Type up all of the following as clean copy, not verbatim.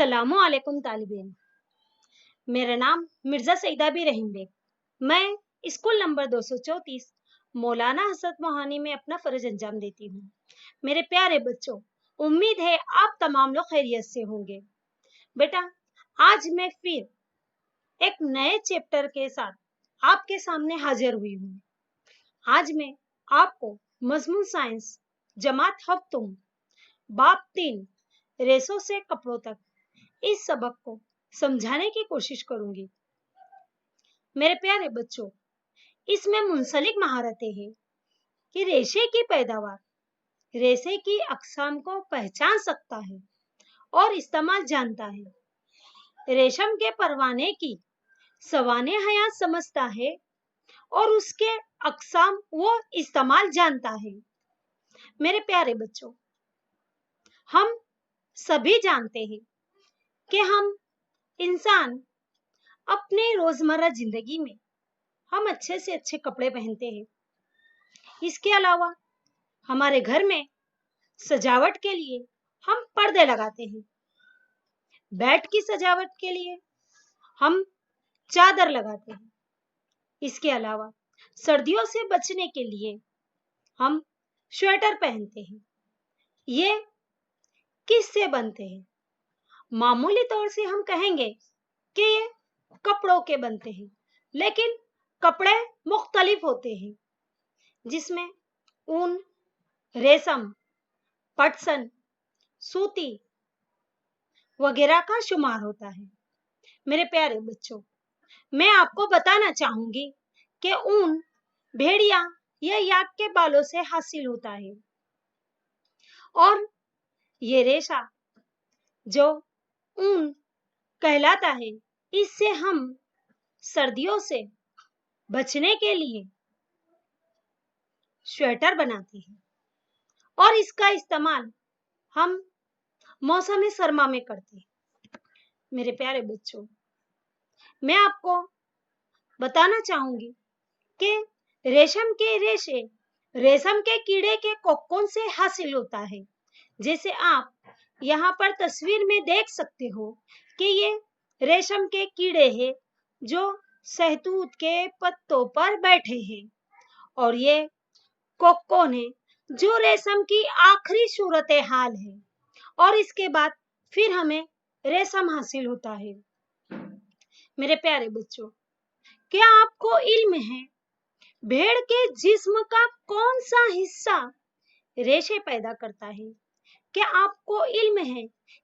अस्सलामु अलैकुम तालिब इल्म। मेरा नाम मिर्जा सईदा बी रहीम बेग। मैं स्कूल नंबर 234 मौलाना हसरत मोहानी में अपना फर्ज अंजाम देती हूँ। मेरे प्यारे बच्चों, उम्मीद है आप तमाम लोग खैरियत से होंगे। बेटा, आज मैं फिर एक नए चैप्टर के साथ आपके सामने हाजिर हुई हूँ। आज मैं आपको मजमून साइंस जमात हफ्तुम बाब 3 रेसों से कपड़ों तक इस सबक को समझाने की कोशिश करूंगी। मेरे प्यारे बच्चों, इसमें मुंसलिक महारतें हैं कि रेशे की पैदावार, रेशे की अक़साम को पहचान सकता है और इस्तेमाल जानता है। रेशम के परवाने की सवाने हयात समझता है और उसके अक़साम वो इस्तेमाल जानता है। मेरे प्यारे बच्चों, हम सभी जानते हैं कि हम इंसान अपने रोजमर्रा जिंदगी में हम अच्छे से अच्छे कपड़े पहनते हैं। इसके अलावा हमारे घर में सजावट के लिए हम पर्दे लगाते हैं। बेड की सजावट के लिए हम चादर लगाते हैं। इसके अलावा सर्दियों से बचने के लिए हम स्वेटर पहनते हैं। ये किससे बनते हैं? मामूली तौर से हम कहेंगे कि ये कपड़ों के बनते हैं, लेकिन कपड़े मुख्तलिफ होते हैं, जिसमें ऊन, रेशम, पटसन, सूती वगैरह का शुमार होता है। मेरे प्यारे बच्चों, मैं आपको बताना चाहूंगी कि ऊन भेड़िया या याक के बालों से हासिल होता है और ये रेशा जो ऊन कहलाता है, इससे हम सर्दियों से बचने के लिए स्वेटर बनाते हैं और इसका इस्तेमाल हम मौसम सरमा में करते हैं। मेरे प्यारे बच्चों, मैं आपको बताना चाहूंगी कि रेशम के रेशे रेशम के कीड़े के कोकून से हासिल होता है। जैसे आप यहाँ पर तस्वीर में देख सकते हो कि ये रेशम के कीड़े हैं जो शहतूत के पत्तों पर बैठे हैं और ये कोकून है जो रेशम की आखिरी सूरत हाल है और इसके बाद फिर हमें रेशम हासिल होता है। मेरे प्यारे बच्चों, क्या आपको इल्म है भेड़ के जिस्म का कौन सा हिस्सा रेशे पैदा करता है? क्या आपको इल्म है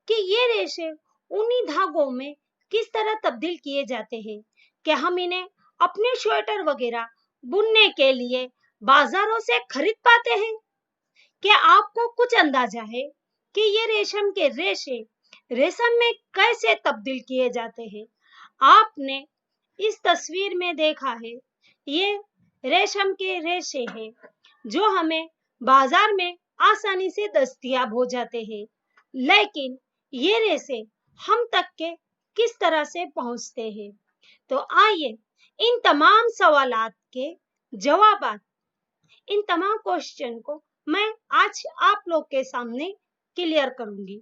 कि ये रेशे ऊनी धागों में किस तरह तब्दील किए जाते हैं? क्या हम इन्हें अपने स्वेटर वगैरह बुनने के लिए बाजारों से खरीद पाते हैं? क्या आपको कुछ अंदाजा है कि ये रेशम के रेशे रेशम में कैसे तब्दील किए जाते हैं? आपने इस तस्वीर में देखा है, ये रेशम के रेशे हैं जो हमें बाजार में आसानी से दस्तयाब हो जाते हैं, लेकिन ये रेशे हम तक के किस तरह से पहुंचते हैं? तो आइए इन तमाम सवालात के जवाबात, इन तमाम क्वेश्चन को मैं आज आप लोग के सामने क्लियर करूंगी।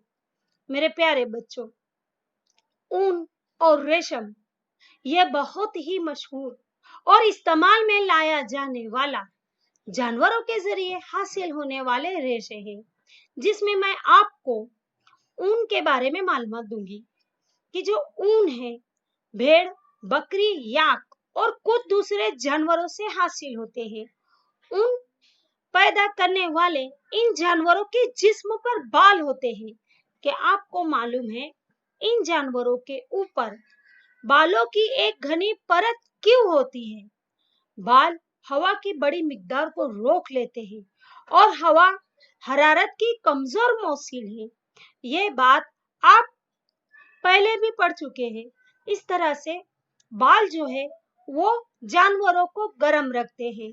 मेरे प्यारे बच्चों, ऊन और रेशम यह बहुत ही मशहूर और इस्तेमाल में लाया जाने वाला जानवरों के जरिए हासिल होने वाले रेशे हैं, जिसमें मैं आपको ऊन के बारे में मालूमात दूंगी कि जो ऊन है भेड़, बकरी, याक और कुछ दूसरे जानवरों से हासिल होते हैं। ऊन पैदा करने वाले इन जानवरों के जिस्म पर बाल होते हैं। कि आपको मालूम है इन जानवरों के ऊपर बालों की एक घनी परत क्यों होती है? बाल हवा की बड़ी मिकदार को रोक लेते हैं और हवा हरारत की कमजोर मौसील है। ये बात आप पहले भी पढ़ चुके हैं। इस तरह से बाल जो है वो जानवरों को गर्म रखते हैं।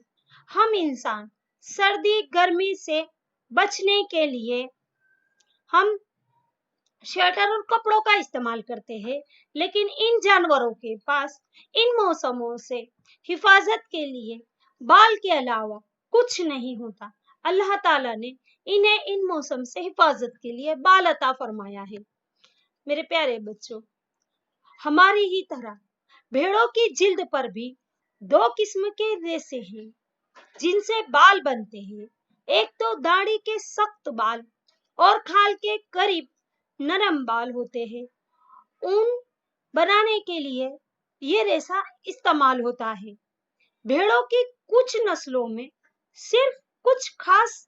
हम इंसान सर्दी गर्मी से बचने के लिए हम स्वेटर और कपड़ों का इस्तेमाल करते हैं, लेकिन इन जानवरों के पास इन मौसमों से हिफाजत के लिए बाल के अलावा कुछ नहीं होता। अल्लाह ताला ने इन्हें इन मौसम से हिफाजत के लिए बाल अता फरमाया है। मेरे प्यारे बच्चों, हमारी ही तरह भेड़ों की जिल्द पर भी दो किस्म के रेशे हैं जिनसे बाल बनते हैं। एक तो दाढ़ी के सख्त बाल और खाल के करीब नरम बाल होते हैं। ऊन बनाने के लिए ये रेशा इस्तेमाल होता है। भेड़ों की कुछ नस्लों में सिर्फ कुछ खास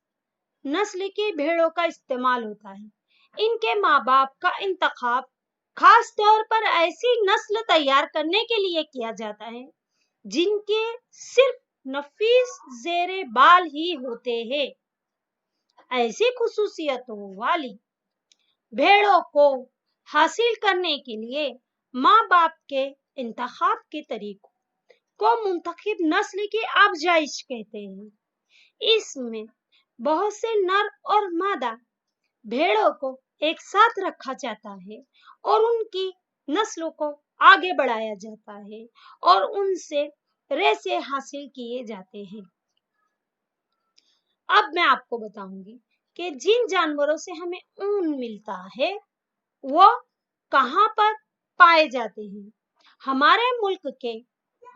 नस्ल की भेड़ों का इस्तेमाल होता है। इनके माँ बाप का इंतखाब खास तौर पर ऐसी नस्ल तैयार करने के लिए किया जाता है जिनके सिर्फ नफीस जेरे बाल ही होते हैं। ऐसी खुसूसियतों वाली भेड़ों को हासिल करने के लिए माँ बाप के इंतखाब के तरीकों को मुंतखब नस्ल की आफजाइश कहते हैं। इसमें बहुत से नर और मादा भेड़ों को एक साथ रखा जाता है और उनकी नस्लों को आगे बढ़ाया जाता है और उनसे रेशे हासिल किए जाते हैं। अब मैं आपको बताऊंगी कि जिन जानवरों से हमें ऊन मिलता है वो कहाँ पर पाए जाते हैं। हमारे मुल्क के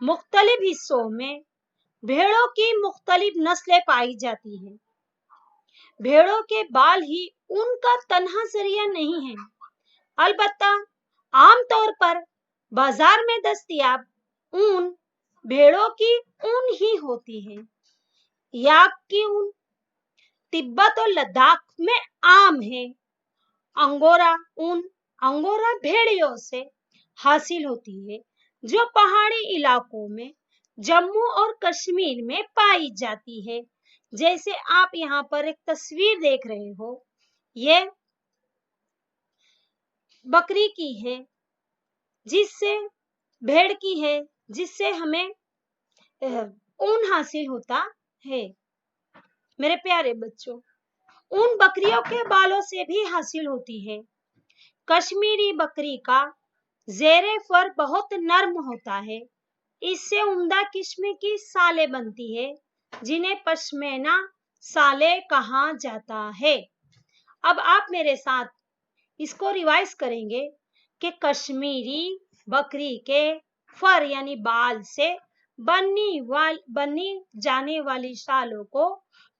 मुख्तलिफ हिस्सों में भेड़ों की मुख्तलिफ नस्लें पाई जाती हैं। भेड़ों के बाल ही ऊन का तन्हा जरिया नहीं है, अलबत्ता आमतौर पर बाजार में दस्तयाब ऊन भेड़ों की ऊन ही होती है। याक की ऊन तिब्बत और लद्दाख में आम है। अंगोरा ऊन अंगोरा भेड़ियों से हासिल होती है जो पहाड़ी इलाकों में जम्मू और कश्मीर में पाई जाती है। जैसे आप यहाँ पर एक तस्वीर देख रहे हो, ये बकरी की है, जिससे भेड़ की है, जिससे हमें ऊन हासिल होता है। मेरे प्यारे बच्चों, ऊन बकरियों के बालों से भी हासिल होती है। कश्मीरी बकरी का ज़ेरे फर बहुत नर्म होता है। इससे उम्दा किस्म की सालें बनती है जिन्हें पश्मीना सालें कहा जाता है। अब आप मेरे साथ इसको रिवाइज करेंगे कि कश्मीरी बकरी के फर यानी बाल से बनी जाने वाली शालों को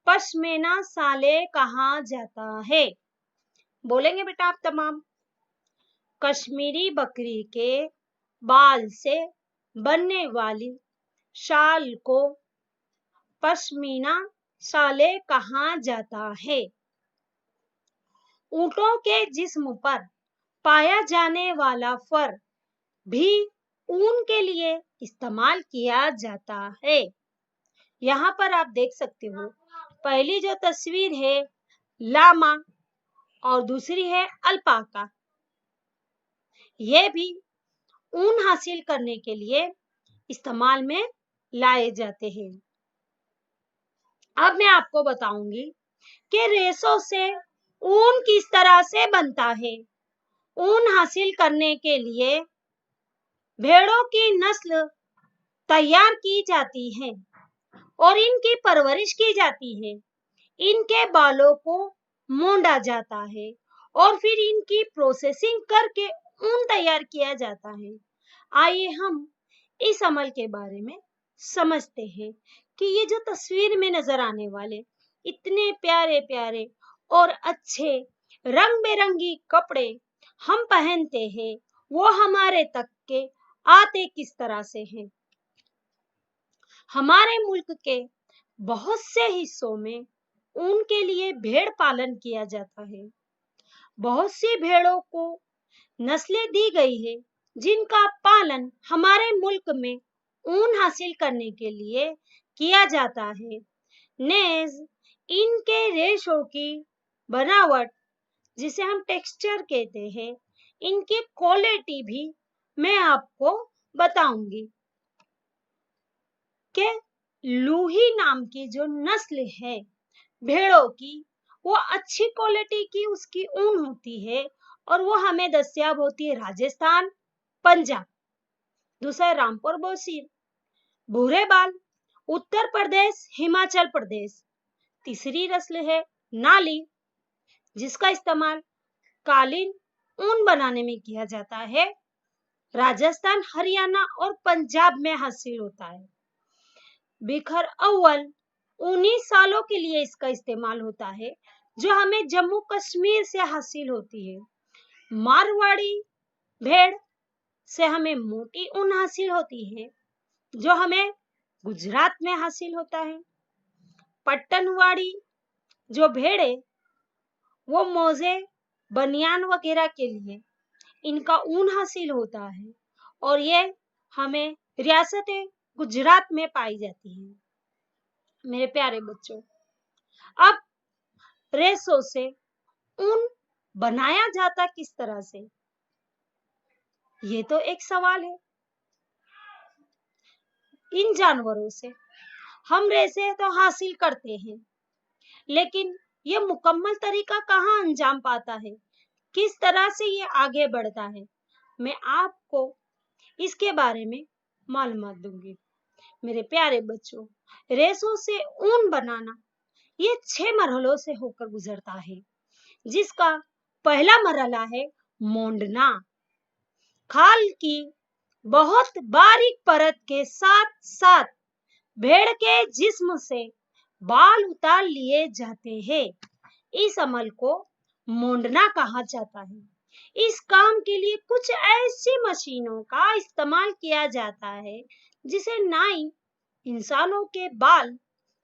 पश्मीना सालें कहा जाता है। बोलेंगे बेटा आप तमाम। कश्मीरी बकरी के बाल से बनने वाली शाल को पश्मीना सालें कहा जाता है। ऊंटों के जिस्म पर पाया जाने वाला फर भी ऊन के लिए इस्तेमाल किया जाता है। यहाँ पर आप देख सकते हो, पहली जो तस्वीर है लामा और दूसरी है अल्पाका। ये भी ऊन हासिल करने के लिए इस्तेमाल में लाए जाते हैं। अब मैं आपको बताऊंगी कि रेशों से ऊन किस तरह से बनता है। ऊन हासिल करने के लिए भेड़ों की नस्ल तैयार की जाती है और इनकी परवरिश की जाती है। इनके बालों को मोंडा जाता है और फिर इनकी प्रोसेसिंग करके ऊन तैयार किया जाता है। आइए हम इस अमल के बारे में समझते हैं कि ये जो तस्वीर में नजर आने वाले इतने प्यारे प्यारे और अच्छे रंग बिरंगी कपड़े हम पहनते हैं, वो हमारे तक के आते किस तरह से हैं। हमारे मुल्क के बहुत से हिस्सों में ऊन के लिए भेड़ पालन किया जाता है। बहुत सी भेड़ों को नस्लें दी गई है जिनका पालन हमारे मुल्क में ऊन हासिल करने के लिए किया जाता है। नेज इनके रेशों की बनावट, जिसे हम टेक्सचर कहते हैं, इनकी क्वालिटी भी मैं आपको बताऊंगी कि लूही नाम की जो नस्ल है भेड़ों की, वो अच्छी क्वालिटी की उसकी ऊन होती है और वो हमें दस्तयाब होती है राजस्थान, पंजाब। दूसरा रामपुर बोसीर, भूरे बाल, उत्तर प्रदेश, हिमाचल प्रदेश। तीसरी नस्ल है नाली, जिसका इस्तेमाल कालीन ऊन बनाने में किया जाता है, राजस्थान, हरियाणा और पंजाब में हासिल होता है। बिखर अव्वल 19 सालों के लिए इसका इस्तेमाल होता है, जो हमें जम्मू कश्मीर से हासिल होती है। मारवाड़ी भेड़ से हमें मोटी ऊन हासिल होती है, जो हमें गुजरात में हासिल होता है। पट्टनवाड़ी जो भेड़ है वो मोजे, बनियान वगैरह के लिए इनका ऊन हासिल होता है और ये हमें रियासत गुजरात में पाई जाती है। मेरे प्यारे बच्चों, अब रेशों से ऊन बनाया जाता किस तरह से, ये तो एक सवाल है। इन जानवरों से हम रेशे तो हासिल करते हैं, लेकिन ये मुकम्मल तरीका कहाँ अंजाम पाता है, किस तरह से ये आगे बढ़ता है, मैं आपको इसके बारे में मालूमात दूंगी। मेरे प्यारे बच्चों, रेशों से ऊन बनाना ये 6 मरहलों से होकर गुजरता है, जिसका पहला मरहला है मोंडना। खाल की बहुत बारीक परत के साथ साथ भेड़ के जिस्म से बाल उतार लिए जाते हैं। इस अमल को मोंडना कहा जाता है। इस काम के लिए कुछ ऐसी मशीनों का इस्तेमाल किया जाता है जिसे नाई इंसानों के बाल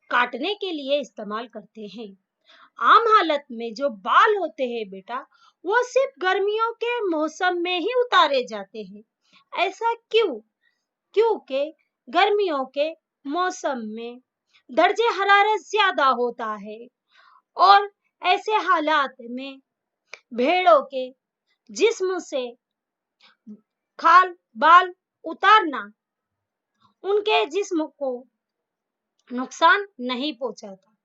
काटने के लिए इस्तेमाल करते हैं। आम हालत में जो बाल होते हैं बेटा, वो सिर्फ गर्मियों के मौसम में ही उतारे जाते हैं। ऐसा क्यों? क्योंकि गर्मियों के मौसम में दर्जे हरारत ज्यादा होता है और ऐसे हालात में भेड़ों के जिस्म से खाल बाल उतारना उनके जिस्म को नुकसान नहीं पहुंचाता।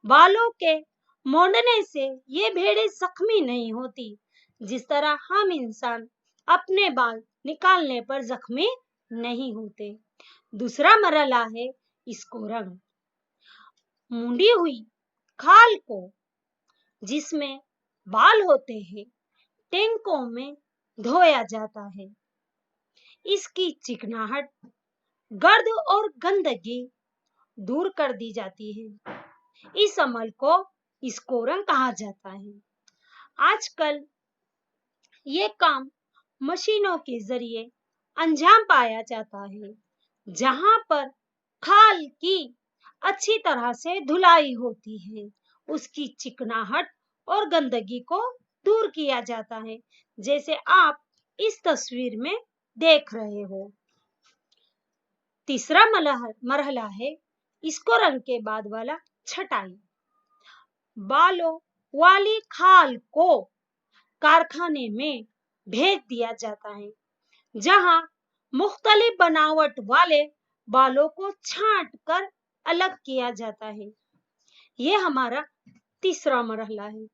बालों के मोड़ने से ये भेड़ें जख्मी नहीं होती, जिस तरह हम इंसान अपने बाल निकालने पर जख्मी नहीं होते। दूसरा मरहला है इसको रंग। मुंडी हुई खाल को, जिसमें बाल होते हैं, टैंकों में धोया जाता है। इसकी चिकनाहट, गर्द और गंदगी दूर कर दी जाती है। इस अमल को स्कोरंग कहा जाता है। आजकल ये काम मशीनों के जरिए अंजाम पाया जाता है, जहां पर खाल की अच्छी तरह से धुलाई होती है, उसकी चिकनाहट और गंदगी को दूर किया जाता है, जैसे आप इस तस्वीर में देख रहे हो। तीसरा मरहला है इसको रंग के बाद वाला छटाई। बालों वाली खाल को कारखाने में भेज दिया जाता है, जहां मुख्तलिफ बनावट वाले बालों को छांट कर अलग किया जाता है। ये हमारा तीसरा मरहला है।